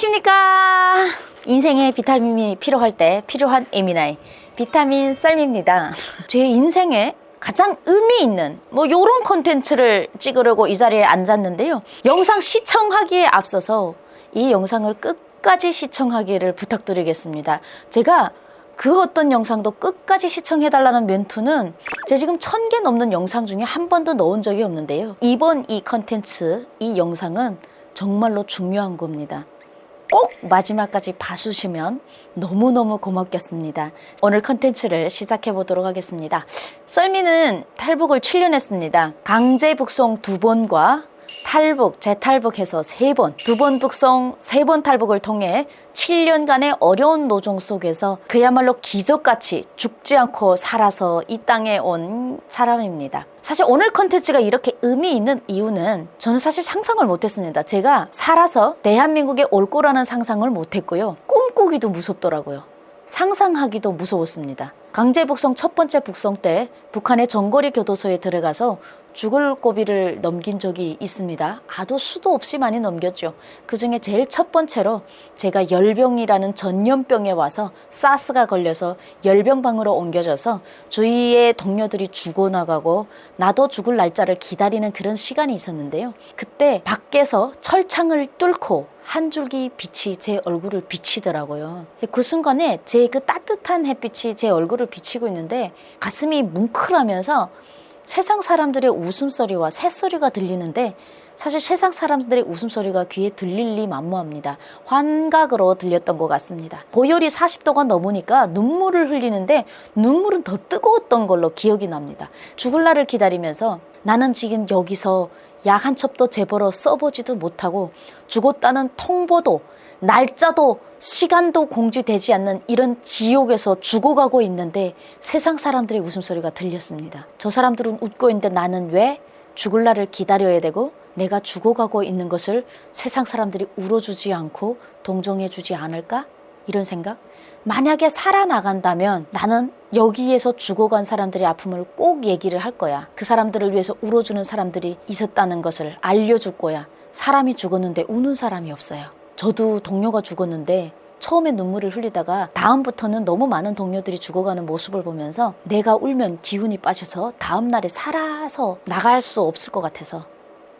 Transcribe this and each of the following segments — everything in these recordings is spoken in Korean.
안녕하십니까. 인생에 비타민이 필요할 때 필요한 에미나이 비타민 썰미입니다. 제 인생에 가장 의미 있는 요런 콘텐츠를 찍으려고 이 자리에 앉았는데요. 영상 시청하기에 앞서서 이 영상을 끝까지 시청하기를 부탁드리겠습니다. 제가 그 어떤 영상도 끝까지 시청해달라는 멘트는 제 지금 1000개 넘는 영상 중에 한 번도 넣은 적이 없는데요. 이번 이 컨텐츠, 이 영상은 정말로 중요한 겁니다. 꼭 마지막까지 봐주시면 너무너무 고맙겠습니다. 오늘 컨텐츠를 시작해 보도록 하겠습니다. 썰미는 탈북을 7년 했습니다. 강제 북송 2번과 탈북, 재탈북해서 3번, 2번 북송, 3번 탈북을 통해 7년간의 어려운 노동 속에서 그야말로 기적같이 죽지 않고 살아서 이 땅에 온 사람입니다. 사실 오늘 컨텐츠가 이렇게 의미 있는 이유는 저는 사실 상상을 못했습니다. 제가 살아서 대한민국에 올 거라는 상상을 못했고요. 꿈꾸기도 무섭더라고요. 상상하기도 무서웠습니다. 강제 북송 첫 번째 북송 때 북한의 정거리 교도소에 들어가서 죽을 고비를 넘긴 적이 있습니다. 아도 수도 없이 많이 넘겼죠. 그중에 제일 첫 번째로 제가 열병이라는 전염병에 와서 사스가 걸려서 열병방으로 옮겨져서 주위의 동료들이 죽어나가고 나도 죽을 날짜를 기다리는 그런 시간이 있었는데요. 그때 밖에서 철창을 뚫고 한 줄기 빛이 제 얼굴을 비치더라고요. 그 순간에 제 그 따뜻한 햇빛이 제 얼굴을 비치고 있는데 가슴이 뭉클하면서 세상 사람들의 웃음소리와 새소리가 들리는데 사실 세상 사람들의 웃음소리가 귀에 들릴 리 만무합니다. 환각으로 들렸던 것 같습니다. 고열이 40도가 넘으니까 눈물을 흘리는데 눈물은 더 뜨거웠던 걸로 기억이 납니다. 죽을 날을 기다리면서 나는 지금 여기서 약 한 첩도 재벌어 써보지도 못하고 죽었다는 통보도 날짜도 시간도 공지되지 않는 이런 지옥에서 죽어가고 있는데 세상 사람들의 웃음소리가 들렸습니다. 저 사람들은 웃고 있는데 나는 왜 죽을 날을 기다려야 되고 내가 죽어가고 있는 것을 세상 사람들이 울어주지 않고 동정해주지 않을까? 이런 생각? 만약에 살아나간다면 나는 여기에서 죽어간 사람들의 아픔을 꼭 얘기를 할 거야. 그 사람들을 위해서 울어주는 사람들이 있었다는 것을 알려줄 거야. 사람이 죽었는데 우는 사람이 없어요. 저도 동료가 죽었는데 처음에 눈물을 흘리다가 다음부터는 너무 많은 동료들이 죽어가는 모습을 보면서 내가 울면 기운이 빠져서 다음날에 살아서 나갈 수 없을 것 같아서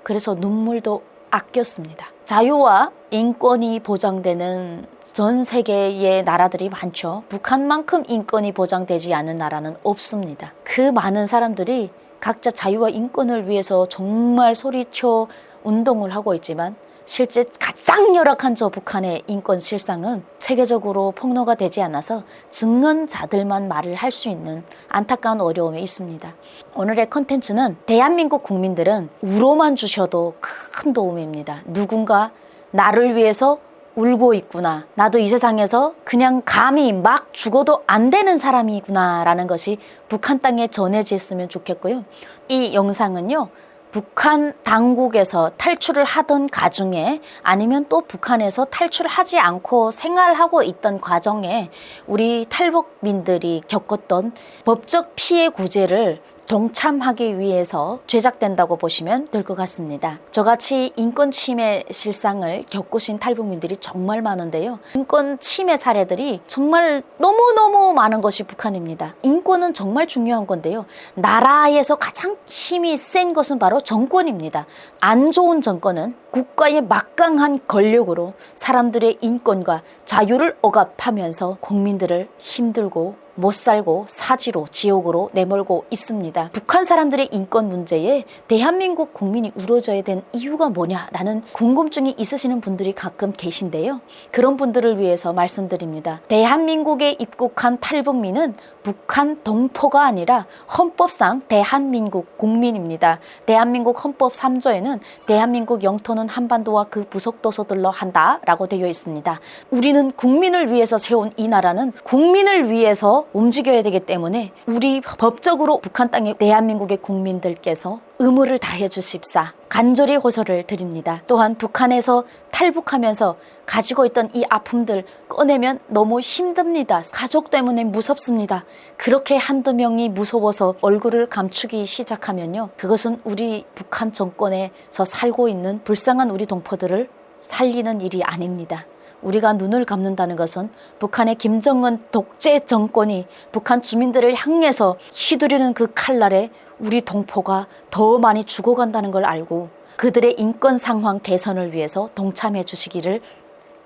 그래서 눈물도 아꼈습니다. 자유와 인권이 보장되는 전 세계의 나라들이 많죠. 북한만큼 인권이 보장되지 않은 나라는 없습니다. 그 많은 사람들이 각자 자유와 인권을 위해서 정말 소리쳐 운동을 하고 있지만 실제 가장 열악한 저 북한의 인권 실상은 세계적으로 폭로가 되지 않아서 증언자들만 말을 할 수 있는 안타까운 어려움이 있습니다. 오늘의 컨텐츠는 대한민국 국민들은 울어만 주셔도 큰 도움입니다. 누군가 나를 위해서 울고 있구나. 나도 이 세상에서 그냥 감히 막 죽어도 안 되는 사람이구나 라는 것이 북한 땅에 전해졌으면 좋겠고요. 이 영상은요. 북한 당국에서 탈출을 하던 가중에 아니면 또 북한에서 탈출하지 않고 생활하고 있던 과정에 우리 탈북민들이 겪었던 법적 피해 구제를 동참하기 위해서 제작된다고 보시면 될 것 같습니다. 저같이 인권 침해 실상을 겪으신 탈북민들이 정말 많은데요. 인권 침해 사례들이 정말 너무너무 많은 것이 북한입니다. 인권은 정말 중요한 건데요. 나라에서 가장 힘이 센 것은 바로 정권입니다. 안 좋은 정권은 국가의 막강한 권력으로 사람들의 인권과 자유를 억압하면서 국민들을 힘들고 못 살고 사지로 지옥으로 내몰고 있습니다. 북한 사람들의 인권 문제에 대한민국 국민이 울어져야 된 이유가 뭐냐라는 궁금증이 있으시는 분들이 가끔 계신데요. 그런 분들을 위해서 말씀드립니다. 대한민국에 입국한 탈북민은 북한 동포가 아니라 헌법상 대한민국 국민입니다. 대한민국 헌법 3조에는 대한민국 영토는 한반도와 그 부속도서들로 한다라고 되어 있습니다. 우리는 국민을 위해서 세운 이 나라는 국민을 위해서 움직여야 되기 때문에 우리 법적으로 북한 땅에 대한민국의 국민들께서 의무를 다해 주십사 간절히 호소를 드립니다. 또한 북한에서 탈북하면서 가지고 있던 이 아픔들 꺼내면 너무 힘듭니다. 가족 때문에 무섭습니다. 그렇게 한두 명이 무서워서 얼굴을 감추기 시작하면요. 그것은 우리 북한 정권에서 살고 있는 불쌍한 우리 동포들을 살리는 일이 아닙니다. 우리가 눈을 감는다는 것은 북한의 김정은 독재 정권이 북한 주민들을 향해서 휘두르는 그 칼날에 우리 동포가 더 많이 죽어간다는 걸 알고 그들의 인권 상황 개선을 위해서 동참해 주시기를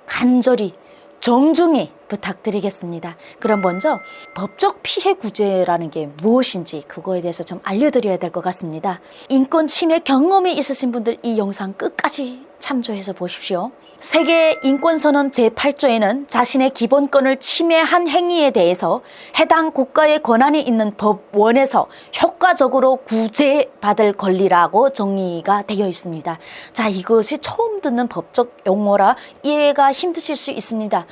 간절히 정중히 부탁드리겠습니다. 그럼 먼저 법적 피해 구제라는 게 무엇인지 그거에 대해서 좀 알려드려야 될 것 같습니다. 인권 침해 경험이 있으신 분들 이 영상 끝까지 참조해서 보십시오. 세계 인권선언 제8조에는 자신의 기본권을 침해한 행위에 대해서 해당 국가의 권한이 있는 법원에서 효과적으로 구제받을 권리라고 정의가 되어 있습니다. 자, 이것이 처음 듣는 법적 용어라 이해가 힘드실 수 있습니다.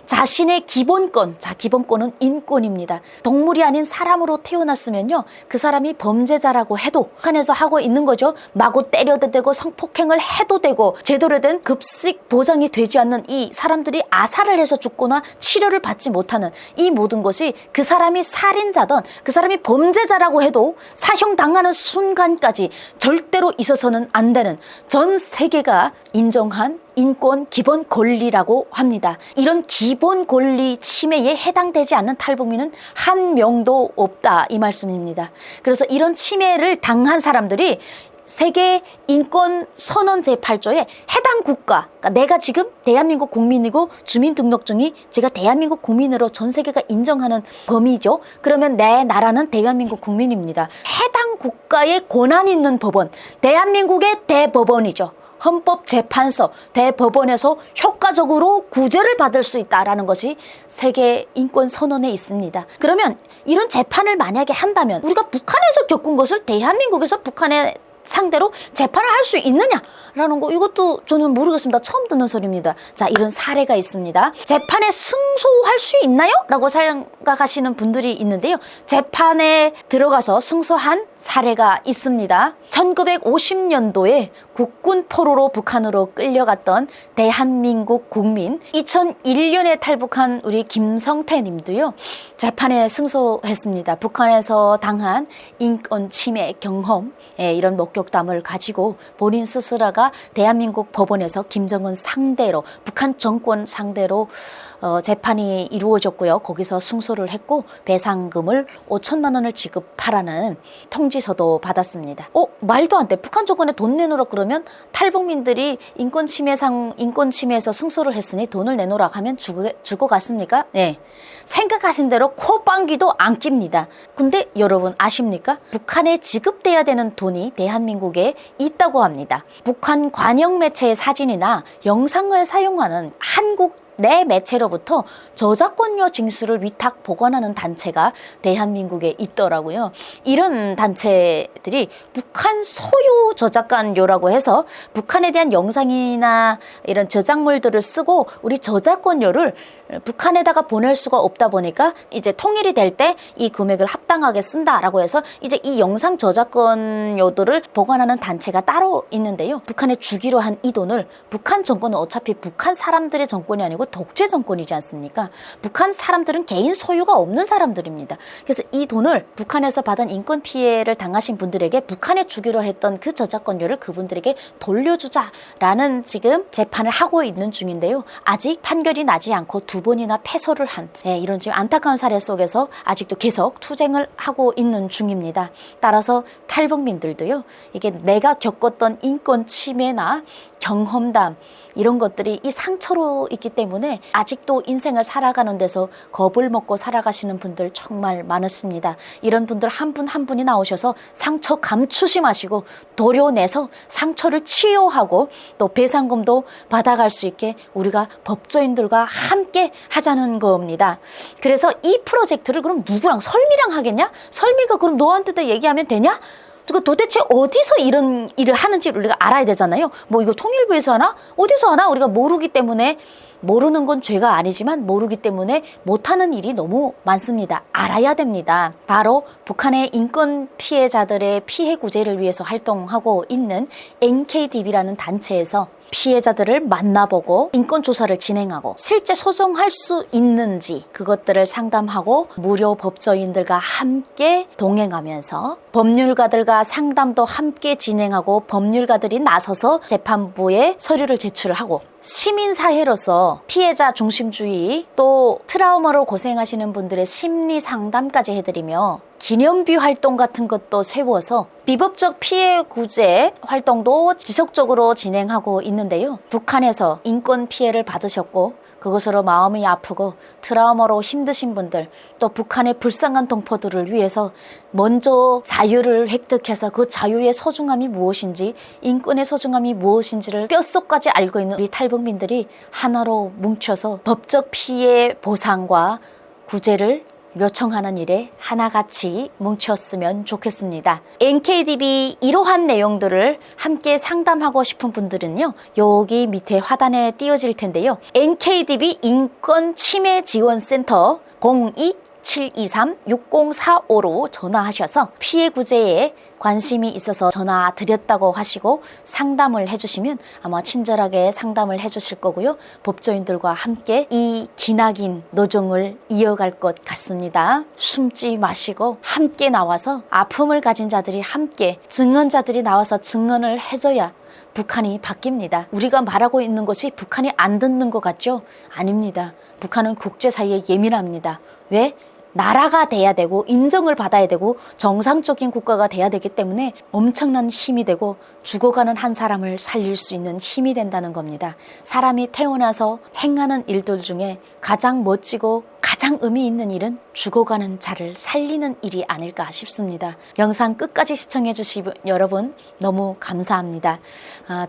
자신의 기본권, 자, 기본권은 인권입니다. 동물이 아닌 사람으로 태어났으면요, 그 사람이 범죄자라고 해도 북한에서 하고 있는 거죠. 마구 때려도 되고 성폭행을 해도 되고 제대로 된 급식 보장이 되지 않는 이 사람들이 아사를 해서 죽거나 치료를 받지 못하는 이 모든 것이 그 사람이 살인자든 그 사람이 범죄자라고 해도 사형당하는 순간까지 절대로 있어서는 안 되는 전 세계가 인정한 인권 기본 권리라고 합니다. 이런 기본 권리 침해에 해당되지 않는 탈북민은 한 명도 없다 이 말씀입니다. 그래서 이런 침해를 당한 사람들이 세계 인권 선언 제8조에 해당 국가, 그러니까 내가 지금 대한민국 국민이고 주민등록증이 제가 대한민국 국민으로 전 세계가 인정하는 범위죠. 그러면 내 나라는 대한민국 국민입니다. 해당 국가의 권한 있는 법원, 대한민국의 대법원이죠. 헌법재판소, 대법원에서 효과적으로 구제를 받을 수 있다는 것이 세계 인권 선언에 있습니다. 그러면 이런 재판을 만약에 한다면 우리가 북한에서 겪은 것을 대한민국에서 북한에 상대로 재판을 할 수 있느냐라는 거 이것도 저는 모르겠습니다. 처음 듣는 소리입니다. 자, 이런 사례가 있습니다. 재판에 승소할 수 있나요? 라고 생각하시는 분들이 있는데요. 재판에 들어가서 승소한 사례가 있습니다. 1950년도에 국군 포로로 북한으로 끌려갔던 대한민국 국민 2001년에 탈북한 우리 김성태 님도요. 재판에 승소했습니다. 북한에서 당한 인권 침해 경험 이런 목격담을 가지고 본인 스스로가 대한민국 법원에서 김정은 상대로 북한 정권 상대로 재판이 이루어졌고요. 거기서 승소를 했고 배상금을 5천만 원을 지급하라는 통지서도 받았습니다. 말도 안 돼. 북한 정권에 돈 내놓으라 그러면 탈북민들이 인권 침해에서 승소를 했으니 돈을 내놓으라 하면 줄 것 같습니까? 네. 생각하신 대로 코방귀도 안 낍니다. 근데 여러분 아십니까? 북한에 지급돼야 되는 돈이 대한민국에 있다고 합니다. 북한 관영 매체의 사진이나 영상을 사용하는 한국 내 매체로부터 저작권료 징수를 위탁 보관하는 단체가 대한민국에 있더라고요. 이런 단체들이 북한 소유 저작권료라고 해서 북한에 대한 영상이나 이런 저작물들을 쓰고 우리 저작권료를 북한에다가 보낼 수가 없다 보니까 이제 통일이 될 때 이 금액을 합당하게 쓴다라고 해서 이제 이 영상 저작권료들을 보관하는 단체가 따로 있는데요. 북한에 주기로 한 이 돈을 북한 정권은 어차피 북한 사람들의 정권이 아니고 독재 정권이지 않습니까? 북한 사람들은 개인 소유가 없는 사람들입니다. 그래서 이 돈을 북한에서 받은 인권 피해를 당하신 분들에게 북한에 주기로 했던 그 저작권료를 그분들에게 돌려주자라는 지금 재판을 하고 있는 중인데요. 아직 판결이 나지 않고 두 번이나 패소를 한 이런 지금 안타까운 사례 속에서 아직도 계속 투쟁을 하고 있는 중입니다. 따라서 탈북민들도요. 이게 내가 겪었던 인권 침해나 경험담 이런 것들이 이 상처로 있기 때문에 아직도 인생을 살아가는 데서 겁을 먹고 살아가시는 분들 정말 많으십니다. 이런 분들 한 분 한 분이 나오셔서 상처 감추지 마시고 도려내서 상처를 치유하고 또 배상금도 받아갈 수 있게 우리가 법조인들과 함께 하자는 겁니다. 그래서 이 프로젝트를 그럼 누구랑 설미랑 하겠냐? 설미가 그럼 너한테도 얘기하면 되냐? 도대체 어디서 이런 일을 하는지 우리가 알아야 되잖아요. 뭐 이거 통일부에서 하나? 어디서 하나? 우리가 모르기 때문에 모르는 건 죄가 아니지만 모르기 때문에 못하는 일이 너무 많습니다. 알아야 됩니다. 바로 북한의 인권 피해자들의 피해 구제를 위해서 활동하고 있는 NKDB라는 단체에서 피해자들을 만나보고 인권조사를 진행하고 실제 소송할 수 있는지 그것들을 상담하고 무료 법조인들과 함께 동행하면서 법률가들과 상담도 함께 진행하고 법률가들이 나서서 재판부에 서류를 제출하고 시민사회로서 피해자 중심주의 또 트라우마로 고생하시는 분들의 심리 상담까지 해드리며 기념비 활동 같은 것도 세워서 비법적 피해 구제 활동도 지속적으로 진행하고 있는데요. 북한에서 인권 피해를 받으셨고 그것으로 마음이 아프고 트라우마로 힘드신 분들 또 북한의 불쌍한 동포들을 위해서 먼저 자유를 획득해서 그 자유의 소중함이 무엇인지 인권의 소중함이 무엇인지를 뼛속까지 알고 있는 우리 탈북민들이 하나로 뭉쳐서 법적 피해 보상과 구제를 요청하는 일에 하나같이 뭉쳤으면 좋겠습니다. NKDB 이러한 내용들을 함께 상담하고 싶은 분들은요. 여기 밑에 화단에 띄어질 텐데요. NKDB 인권침해지원센터 02-723-6045로 전화하셔서 피해 구제에 관심이 있어서 전화 드렸다고 하시고 상담을 해주시면 아마 친절하게 상담을 해주실 거고요. 법조인들과 함께 이 기나긴 노정을 이어갈 것 같습니다. 숨지 마시고 함께 나와서 아픔을 가진 자들이 함께 증언자들이 나와서 증언을 해줘야 북한이 바뀝니다. 우리가 말하고 있는 것이 북한이 안 듣는 것 같죠? 아닙니다. 북한은 국제사회에 예민합니다. 왜? 나라가 돼야 되고 인정을 받아야 되고 정상적인 국가가 돼야 되기 때문에 엄청난 힘이 되고 죽어가는 한 사람을 살릴 수 있는 힘이 된다는 겁니다. 사람이 태어나서 행하는 일들 중에 가장 멋지고 가장 의미 있는 일은 죽어가는 자를 살리는 일이 아닐까 싶습니다. 영상 끝까지 시청해 주신 여러분 너무 감사합니다.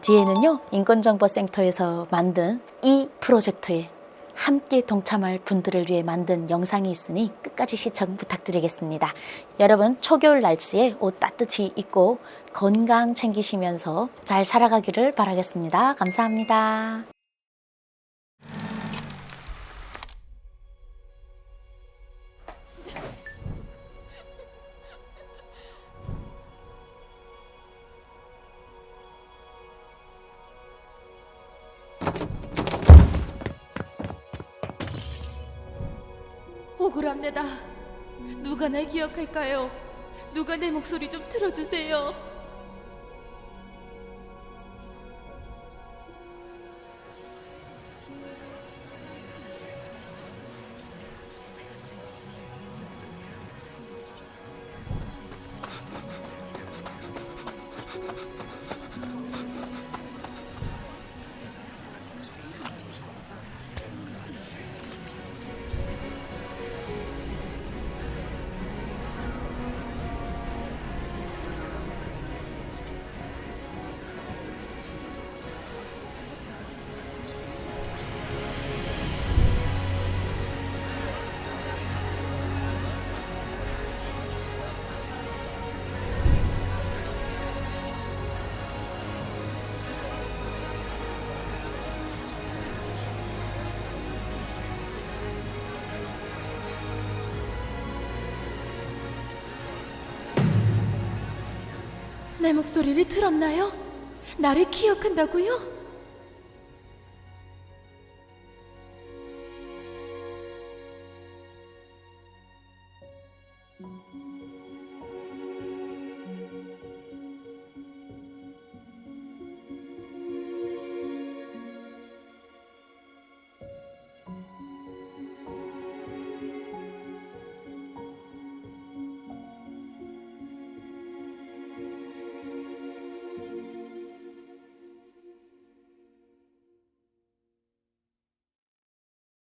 뒤에는요 인권정보센터에서 만든 이 프로젝트에 함께 동참할 분들을 위해 만든 영상이 있으니 끝까지 시청 부탁드리겠습니다. 여러분 초겨울 날씨에 옷 따뜻히 입고 건강 챙기시면서 잘 살아가기를 바라겠습니다. 감사합니다. 억울합니다. 누가 날 기억할까요? 누가 내 목소리 좀 들어주세요. 내 목소리를 들었나요? 나를 기억한다고요?